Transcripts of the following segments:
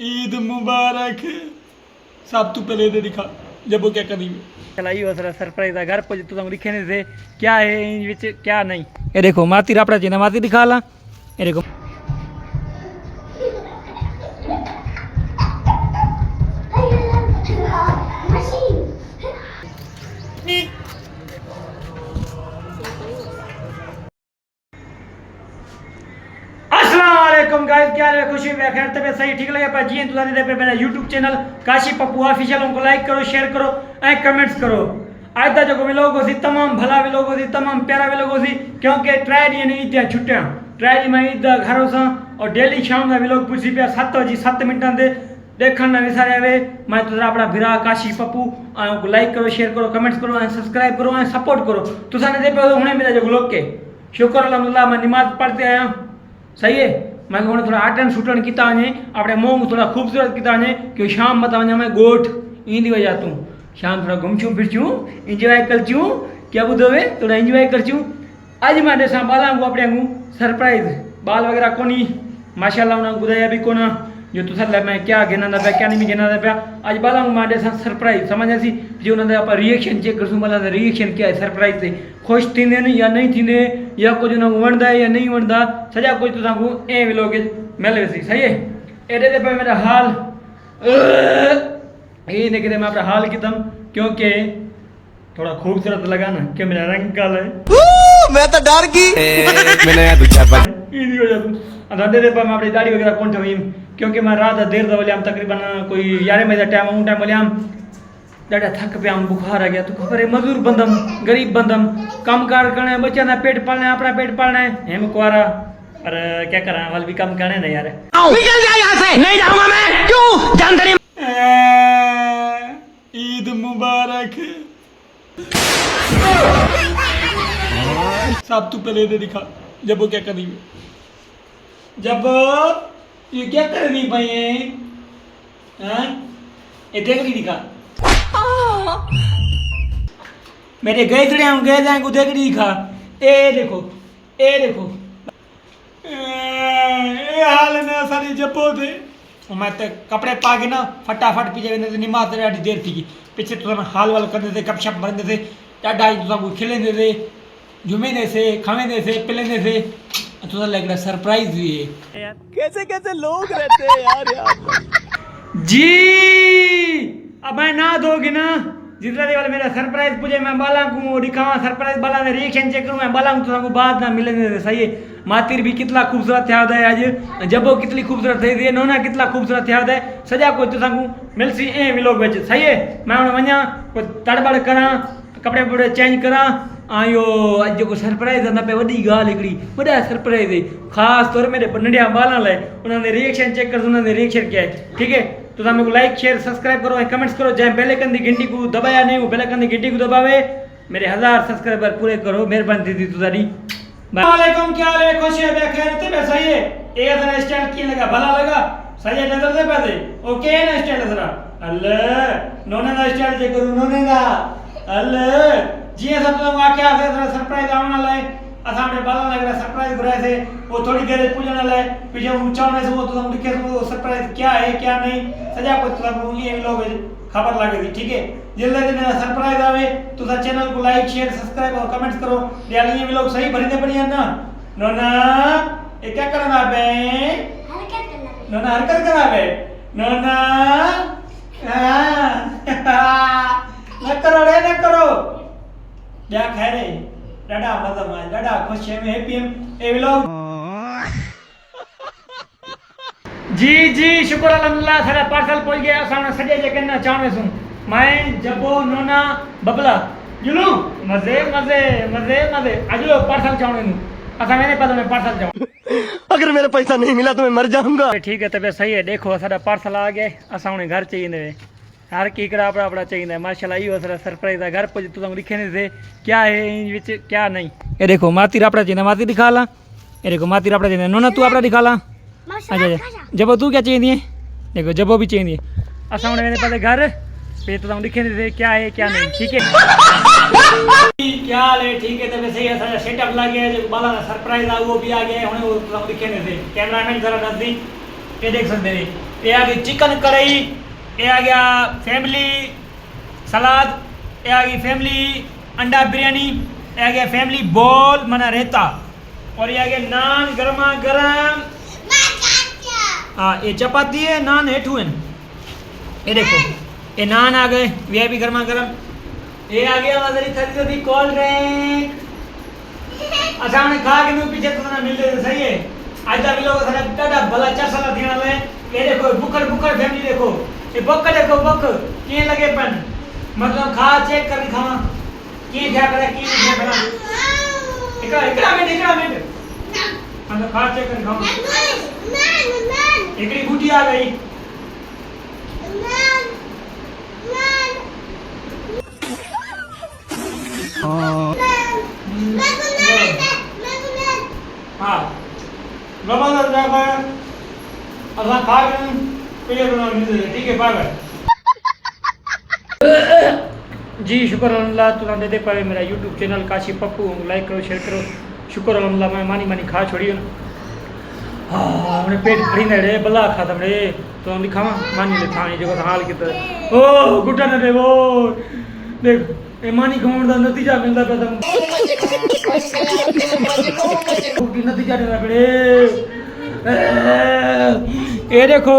ईद मुबारक। सब तू पहले दे दिखा जब वो क्या करी चलाई हो सर सरप्राइज है घर पर तुम लिखे नहीं थे क्या है इन विच क्या नहीं। ये देखो माती रापड़ा चाहिए माती दिखा ला। ये देखो गाइस क्या है खुशी में खैर तबीयत सही ठीक लगे पर जी तुझे दे पे मेरा YouTube channel Kashi Pappu official उनको लाइक करो शेयर करो ए कमेंट्स करो। आज तक जो लोगों से तमाम भला लोगों से तमाम प्यारा लोगों से क्योंकि ट्राई डी नहीं दिया छुट्टियां ट्राई में ईद घरों से और डेली शाम का लोग पूछी पे 7 मिनट दे देखण ना विसारे आवे मैं तुझा अपना भिरा काशी पप्पू उनको लाइक करो शेयर करो कमेंट्स करो सब्सक्राइब करो सपोर्ट करो तुझा दे पे हुने मेरा जो लोग के शुक्र अल्हम्दुलिल्लाह मैं नमाज पढ़ते आया सही है। मैं कहूँ थोड़ा आर्ट एंड शूटन किया अपने मोह थोड़ा खूबसूरत किया क्यों शाम बता वजा मैं गोठ ईंदी वजह तू शाम थोड़ा घूमचूं फिरचूं इंजॉय करचूं क्या बुधवे थोड़ा इंजॉय करचूं। अज मैं ॾिसां बाला को अपने सरप्राइज बाल वगैरह कोनी माशाल्लाह उन्हें बुधाया भी कोना जो तुसा मैं क्या गिना पाया क्या नहीं गिना पाया अज बाला को मैं ॾिसां सरप्राइज समझासी जो उन्होंने आप रिएक्शन चेक करसूं बाला रिएक्शन क्या है सरप्राइज से खुश थींदे या नहीं थींदे या कुछ उन्हें वणदा है या नहीं वणदा सजा कुछ तुसा को ए विलोग मिले सी सही है। एडे पे मेरा हाल ये नहीं कि मैं अपना हाल कितम क्योंकि थोड़ा खूबसूरत लगा ना कि मेरा रंग काला है मैं तो डर गई मैंने यार दूसरा पर इदी वजह तू अंदर दे पर मैं अपनी दाढ़ी वगैरह कौन थी क्योंकि मैं रात देर दा वाले तकरीबन कोई 11 बजे टाइम उन टाइम वाले ॾाढा थक पिया बुखार आ गया तो खबर है मजदूर बंदम गरीब बंदम काम कार करना है बच्चा ना पेट पालना है अपना पेट पालना है हेम कुआरा पर क्या करा वाल भी काम करने ना यार निकल जा यहाँ से नहीं जाऊंगा मैं क्यों जानते ईद मुबारक। सब तू पहले दे दिखा जब वो क्या करी जब ये क्या करनी भाई है ये देख रही दिखा मेरे गए थोड़े हम गए जाए को देख रही दिखा ए देखो ए हाल ने सारी जपो थे मैं तो कपड़े पा के ना फटाफट पीछे वेंदे नमाज ॾाढी देर थी पीछे तो हाल वाल करते थे गपशप मारते थे ॾाढा तुम खिलेंदे थे झूमेंदे से खावेंदे से पिलेंदे थे तो लग रहा सरप्राइज हुई है कैसे कैसे लोग रहते हैं यार यहाँ जी। अब मैं ना दोगी ना जितना वाले मेरा सरप्राइज पूछे मैं बाला को दिखावा सरप्राइज बाला ने रिएक्शन चेक करूँ मैं बाला को बाद ना मिलेंगे सही है। मातिर भी कितना खूबसूरत थिया है आज जबो कितनी खूबसूरत थी नोना कितना खूबसूरत थिया है सजा कोई तुसा मिलसी ए विलोग बच सही है। मैं उन्हें वञा कोई तड़बड़ करा कपड़े वपड़े चेंज करा आयो अज जो सरप्राइज है ना पे वही गाल हिकड़ी वॾा सरप्राइज है खास तौर मेरे नंढिया बाला लाइ उन्होंने रिएक्शन चेक कर उन्होंने रिएक्शन किया है ठीक है। तो तुम मेरे को लाइक शेयर सब्सक्राइब करो कमेंट्स करो जैसे बेल आइकन की घंटी को दबाया नहीं वो बेल आइकन की घंटी को दबावे मेरे 1000 सब्सक्राइबर पूरे करो मेहरबानी थी तुझारी। वालेकुम क्या हाल है खुश है खैर ते सही है ए जरा स्टाइल की लगा भला लगा सही नजर दे पाते ओके ना स्टाइल जरा अल्लाह नोने ना स्टाइल जे करू नोने ना अल्लाह जी सब तुम आके आसे जरा सरप्राइज आने लाए असा अपने बाला लग रहा सरप्राइज कराए थे वो थोड़ी देर पूछने लाए पीछे ऊंचाने से वो तो तुम लिखे वो सरप्राइज क्या है क्या नहीं सजा को तुम ये लोग खबर लगे थी ठीक है। जल्दी से मेरा सरप्राइज आवे तो चैनल को लाइक शेयर सब्सक्राइब और कमेंट्स करो यार ये लोग सही भरने पड़ी है ना नोना ये क्या करना बे नोना हरकत करा बे नोना न करो रे न करो क्या खैर है डाडा मजा में डाडा खुश है मैं हैप्पी ए व्लॉग जी शुक्र अल्हम्दुलिल्लाह सारा पार्सल पहुंच गया सामने सजे जे करना चाहने सु मैं जबो नोना बबला जुलू मजे मजे मजे मजे आज लो पार्सल चाहने नु असा मैंने पता मैं पार्सल चाहूं अगर मेरा पैसा नहीं मिला तो मैं मर जाऊंगा। ठीक है तबे सही है देखो सारा पार्सल आ गए असा उन्हें घर चाहिए हर कीकड़ा अपना अपना चाहिए माशाल्लाह यो सारा सरप्राइज है घर पर तुम लिखे नहीं थे क्या है इन विच क्या नहीं। ये देखो माती अपना चाहिए माती दिखा ला ये देखो माती अपना चाहिए नोना तू अपना दिखा ला अच्छा जबो तू क्या चाहिए देखो जबो भी चाहिए असा उन्हें पहले घर पे तो तुम लिखे नहीं थे क्या है क्या नहीं ठीक है क्या हाल है ठीक है तबे सही है सारा सेटअप लग गया जो बाला सरप्राइज आ वो भी आ गया उन्हें वो तुम लिखे नहीं थे कैमरामैन जरा नजदीक ये देख सकते हैं, ये आ गई चिकन कढ़ाई, ये आ गया फैमिली सलाद, ये आ गई फैमिली अंडा बिरयानी, ये आ गया फैमिली बॉल मना रहता, और ये आ गया नान गर्मा गर्म। हाँ ये चपाती है, नान हेठू है। ये देखो ये नान आ गए वीआईपी गर्मा गर्म। ये आ गया हमारी थी थी कोल्ड ड्रिंक। अच्छा हमने खा के पीछे तो ना मिलते सही है। आज तक मिलोगे सारा टाटा भला चरसला थीना में। ये देखो बुकर बुकर फैमिली देखो, ये बक देखो बक किए लगे पन, मतलब खा चेक कर खावा की क्या करे की नहीं करा। एकड़ा मिनट मतलब खा चेक कर खावा। एकड़ी गुटी आ गई। हाँ गबल जाकर अल्लाह खा के पेट बना मिल ठीक है बाय बाय। जी शुक्र अल्लाह तुला दे पाए मेरा YouTube channel Kashi Pappu like करो शेयर करो। शुक्र अल्लाह मैं मानी मानी खा छोड़ी ना। हाँ हमने पेट भरी न रे बला खाता हमने तो हम दिखावा मानी ले थाने जो हाल किता ओ गुटा न रे वो देख ए मानी खाउण दा नतीजा मिलदा पे तुम की नतीजा देना पड़े। ए देखो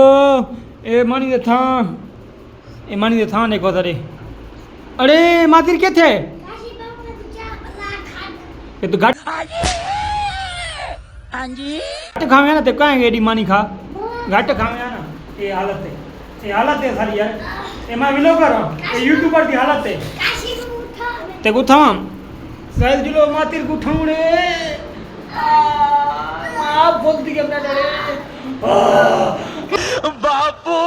ए मानी दे था, ए मानी दे था देखो तारे। अरे मातिर के थे ये तो घाट हां जी घाट खावे ना ते काहे एडी मानी खा घाट खावे ना। ये हालत है सारी यार। ए मैं विलो कर ए यूट्यूबर दी हालत है ते को थाम गाइस जुलो मातिर को ठाउणे आप बोलती के अपना डरे बापू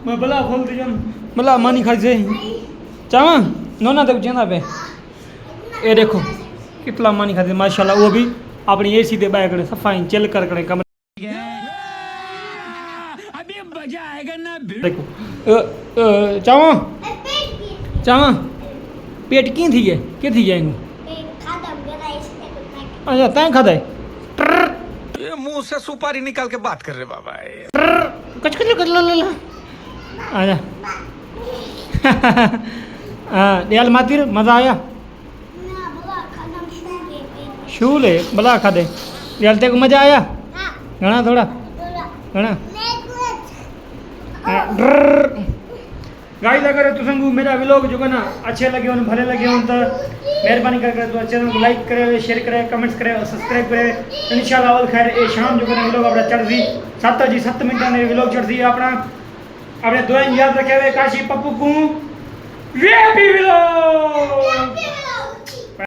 मैं भला बोलती जम भला मानी खा जे चावा नोना तक जेना पे। ये देखो कितना मानी खाते माशाल्लाह, वो भी अपनी एसी दे बाय करे सफाई चिल कर करे कमरे। अभी मजा आएगा ना। देखो चावा चावा पेट की थी है के थी जाएंगे। अच्छा तैं खादा है ये मुंह से सुपारी निकाल के बात कर रहे बाबा। कच कच कर ला आजा। हाँ दयाल मातिर मजा आया शूल है भला खा दे दयाल तेको मजा आया घना थोड़ा घना गाइस अगर तुसंगू मेरा व्लॉग जो ना अच्छे लगे हो भले लगे हो तो मेहरबानी करके तो चैनल को लाइक करे शेयर करे कमेंट्स करे और सब्सक्राइब करे। इंशाल्लाह अवल खैर ए शाम जो व्लॉग अपना चढ़ दी 7 मिनट में व्लॉग चढ़ दी अपना अपने दुआएं याद रखे हुए काशी पप्पू को वीआईपी